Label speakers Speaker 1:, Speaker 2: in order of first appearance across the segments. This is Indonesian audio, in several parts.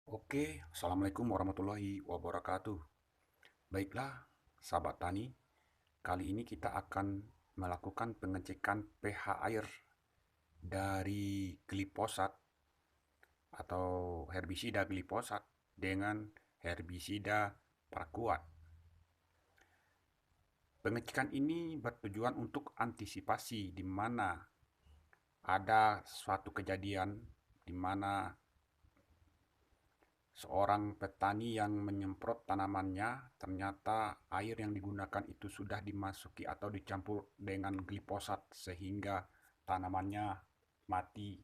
Speaker 1: Oke, Assalamualaikum warahmatullahi wabarakatuh. Baiklah, sahabat tani, kali ini kita akan melakukan pengecekan pH air dari glifosat atau herbisida glifosat dengan herbisida paraquat. Pengecekan ini bertujuan untuk antisipasi di mana ada suatu kejadian di mana seorang petani yang menyemprot tanamannya, ternyata air yang digunakan itu sudah dimasuki atau dicampur dengan glifosat sehingga tanamannya mati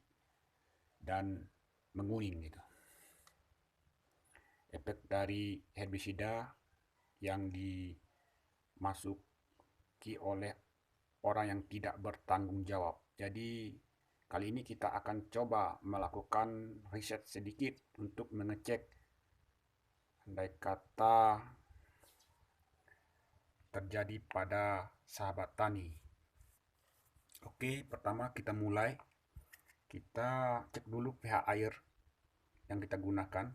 Speaker 1: dan menguning gitu. Efek dari herbisida yang dimasuki oleh orang yang tidak bertanggung jawab. Jadi kali ini kita akan coba melakukan riset sedikit untuk mengecek andai kata terjadi pada sahabat tani. Oke, pertama kita mulai. Kita cek dulu pH air yang kita gunakan.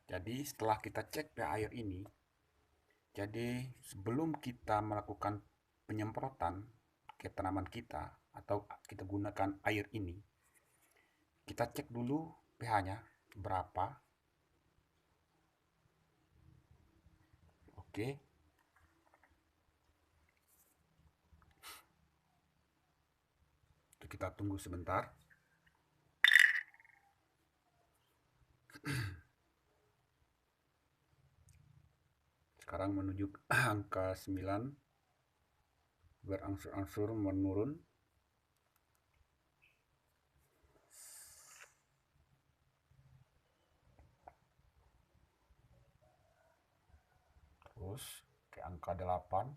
Speaker 1: Jadi setelah kita cek pH air ini, jadi sebelum kita melakukan penyemprotan ke tanaman kita atau kita gunakan air ini, kita cek dulu pH-nya berapa. Oke, kita tunggu sebentar. Sekarang menuju angka 9, berangsur-angsur menurun. Terus ke angka 8.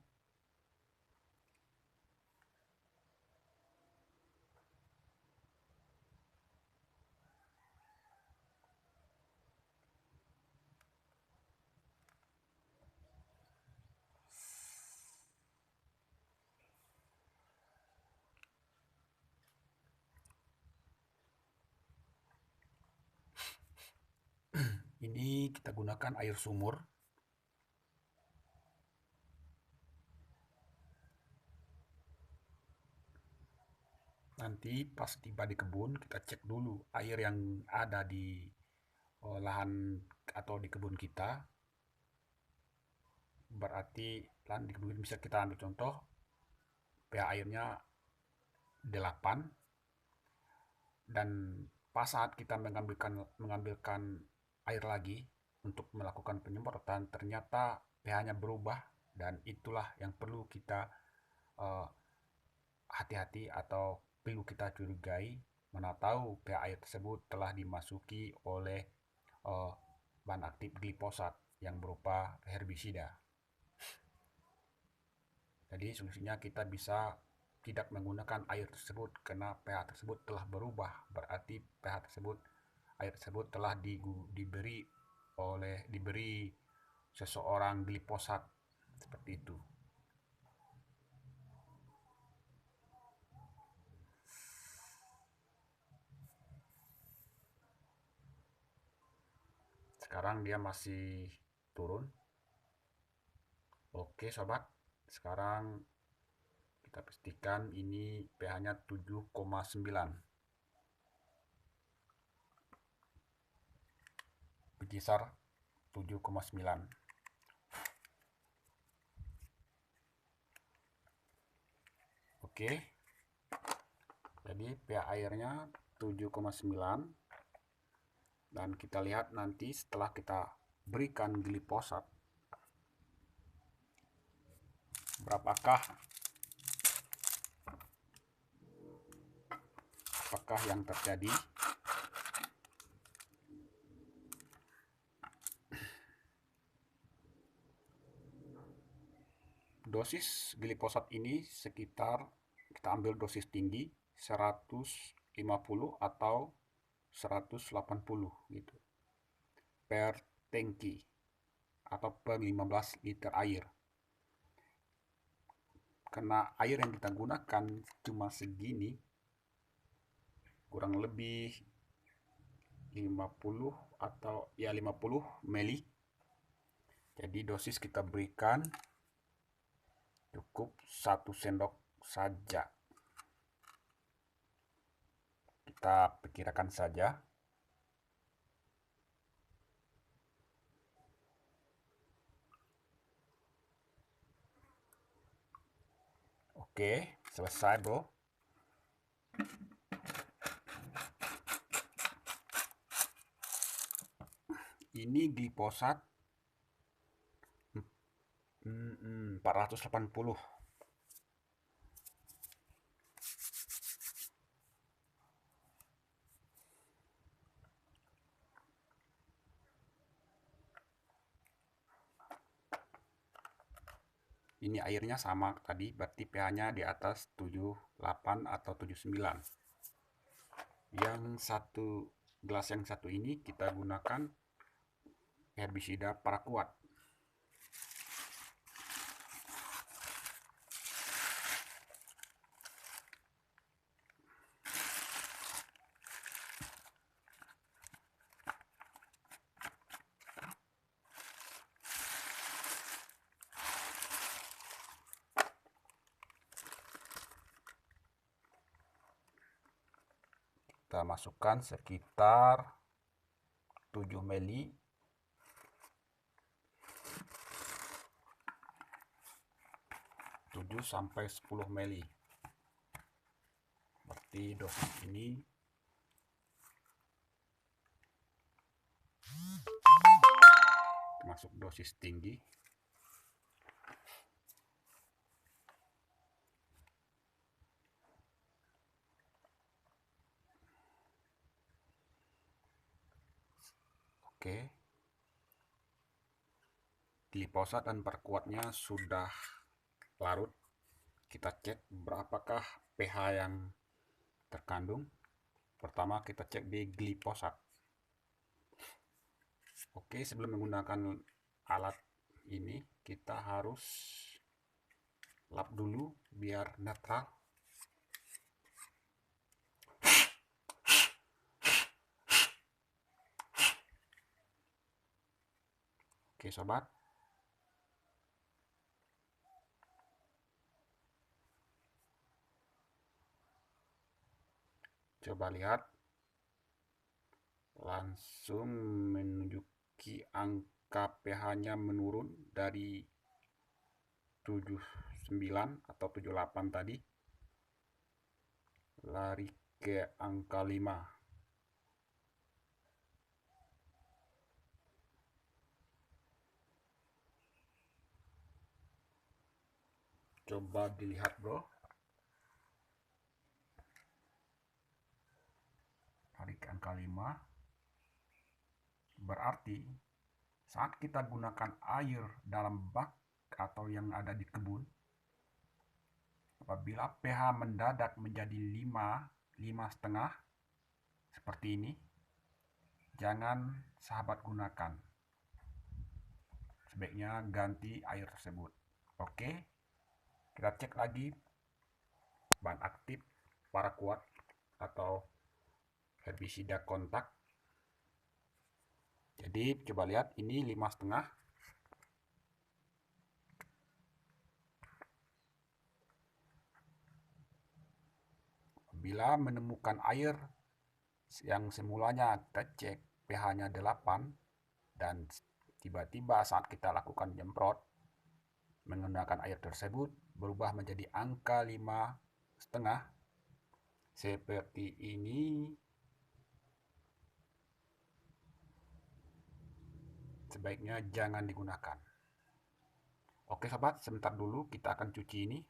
Speaker 1: Ini kita gunakan air sumur. Nanti pas tiba di kebun, kita cek dulu air yang ada di lahan atau di kebun kita. Berarti lahan di kebun bisa kita ambil contoh, pH airnya 8. Dan pas saat kita mengambilkan air lagi untuk melakukan penyemprotan, ternyata pH-nya berubah, dan itulah yang perlu kita eh, hati-hati atau perlu kita curigai, mana tahu pH air tersebut telah dimasuki oleh uh, bahan aktif glifosat yang berupa herbisida. Jadi solusinya kita bisa tidak menggunakan air tersebut karena pH tersebut telah berubah. Berarti pH tersebut, air tersebut telah diberi seseorang glifosat seperti itu. Sekarang dia masih turun. Oke sobat, sekarang kita pastikan ini pH-nya 7,9. Berkisar 7,9. Oke. Jadi pH airnya 7,9. Dan kita lihat nanti setelah kita berikan glifosat, berapakah yang terjadi. Dosis glifosat ini sekitar, kita ambil dosis tinggi 150 atau 180 gitu per tangki atau per 15 liter air. Karena air yang kita gunakan cuma segini, kurang lebih 50 atau ya 50 ml. Jadi dosis kita berikan cukup 1 sendok saja. Kita perkirakan saja. Oke, selesai bro. Ini glifosat 480. Ini airnya sama tadi, berarti pH-nya di atas 78 atau 79. Yang satu gelas yang satu ini kita gunakan herbisida paraquat. Kita masukkan sekitar 7 ml. 7 sampai 10 ml. Berarti dosis ini termasuk dosis tinggi. Oke. Glifosat dan paraquatnya sudah larut. Kita cek berapakah pH yang terkandung. Pertama kita cek di glifosat. Oke, sebelum menggunakan alat ini kita harus lap dulu biar netral. Oke sobat, coba lihat, langsung menunjuki angka pH-nya menurun dari 79 atau 78 tadi, lari ke angka 5. Coba dilihat bro, lari ke angka 5. Berarti saat kita gunakan air dalam bak atau yang ada di kebun, apabila pH mendadak menjadi 5,5 seperti ini, jangan sahabat gunakan. Sebaiknya ganti air tersebut. Oke, kita cek lagi bahan aktif paraquat atau herbisida kontak. Jadi coba lihat, ini 5,5. Bila menemukan air yang semulanya kita cek pH-nya 8 dan tiba-tiba saat kita lakukan nyemprot menggunakan air tersebut berubah menjadi angka 5,5 seperti ini, sebaiknya jangan digunakan. Oke sobat, sebentar dulu kita akan cuci ini.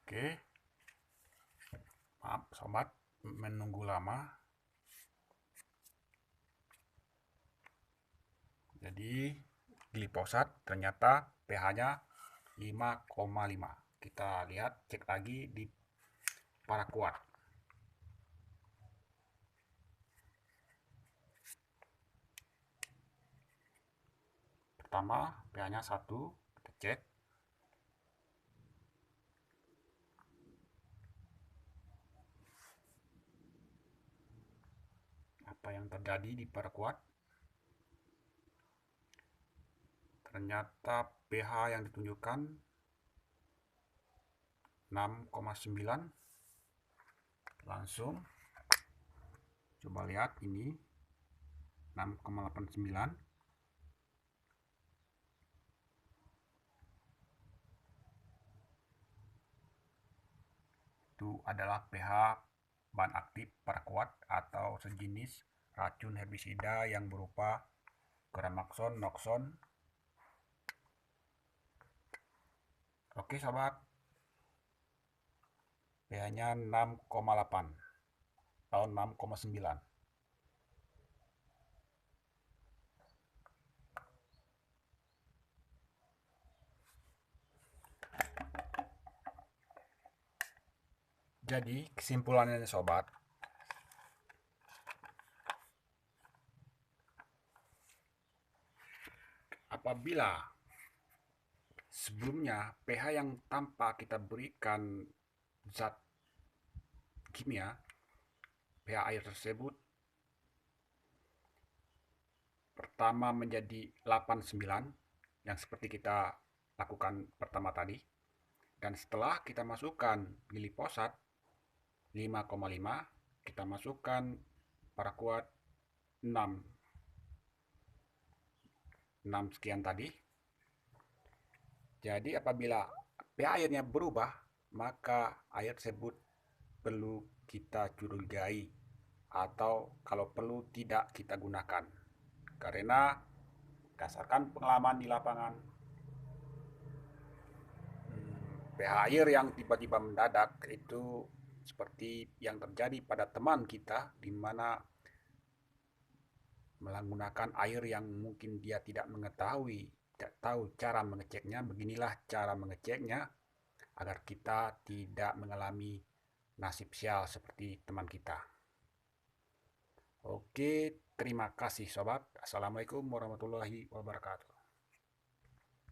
Speaker 1: Oke, maaf sobat menunggu lama. Jadi glifosat ternyata pH-nya 5,5. Kita lihat, cek lagi di paraquat. Pertama, pH-nya 1, kita cek. Apa yang terjadi di paraquat? Ternyata pH yang ditunjukkan 6,9. Langsung coba lihat ini 6,89. Itu adalah pH bahan aktif paraquat atau sejenis racun herbisida yang berupa Gramaxon, Noxon. Oke sobat, pH-nya 6,8 atau 6,9. Jadi kesimpulannya sobat, apabila sebelumnya pH yang tanpa kita berikan zat kimia, pH air tersebut pertama menjadi 8,9 yang seperti kita lakukan pertama tadi, dan setelah kita masukkan glifosat 5,5, kita masukkan paraquat 6 sekian tadi. Jadi apabila pH airnya berubah, maka air tersebut perlu kita curigai atau kalau perlu tidak kita gunakan. Karena berdasarkan pengalaman di lapangan, pH air yang tiba-tiba mendadak itu seperti yang terjadi pada teman kita, di mana menggunakan air yang mungkin dia tidak mengetahui, tidak tahu cara mengeceknya. Beginilah cara mengeceknya agar kita tidak mengalami nasib sial seperti teman kita. Oke, terima kasih sobat. Assalamualaikum warahmatullahi wabarakatuh.